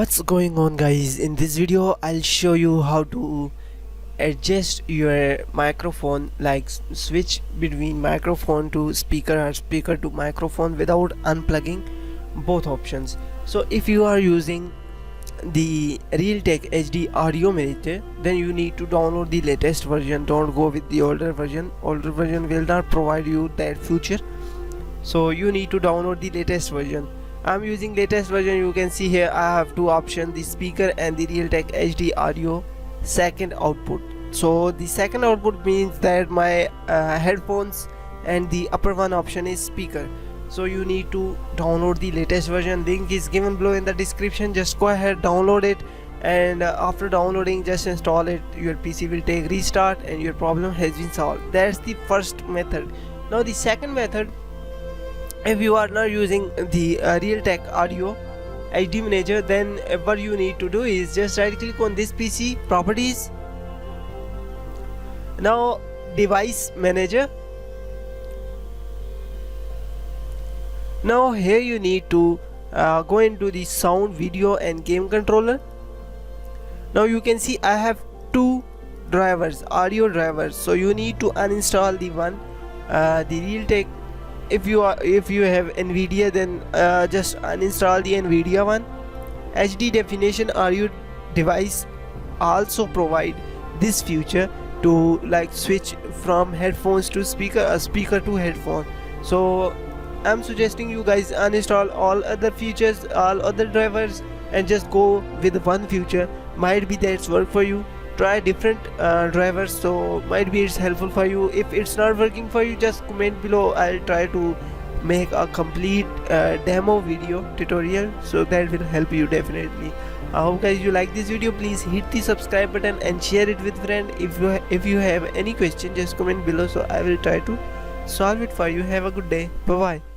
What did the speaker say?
What's going on, guys? In this video I'll show you how to adjust your microphone, like switch between microphone to speaker or speaker to microphone without unplugging both options. So if you are using the Realtek HD audio manager, then you need to download the latest version. Don't go with the older version. Older version will not provide you that feature, so you need to download the latest version. I'm using latest version. You can see here I have two options, the speaker and the Realtek HD audio second output. So the second output means that my headphones, and the upper one option is speaker. So you need to download the latest version. Link is given below in the description. Just go ahead, download it, and after downloading just install it. Your PC will take restart and your problem has been solved. That's the first method. Now the second method, if you are not using the Realtek audio HD manager, then what you need to do is just right click on this PC, properties, now device manager. Now here you need to go into the sound, video and game controller. Now you can see I have two drivers, audio drivers, so you need to uninstall the one, the Realtek. If you have Nvidia, then just uninstall the Nvidia one. HD definition audio device also provide this feature to like switch from headphones to speaker, speaker to headphone. So I'm suggesting you guys uninstall all other features, all other drivers, and just go with one feature. Might be that's work for you. Try different drivers, so might be it's helpful for you. If it's not working for you, just comment below. I'll try to make a complete demo video tutorial, so that will help you definitely. I hope guys you like this video. Please hit the subscribe button and share it with friend. If you have any question, just comment below, so I will try to solve it for you. Have a good day. Bye bye.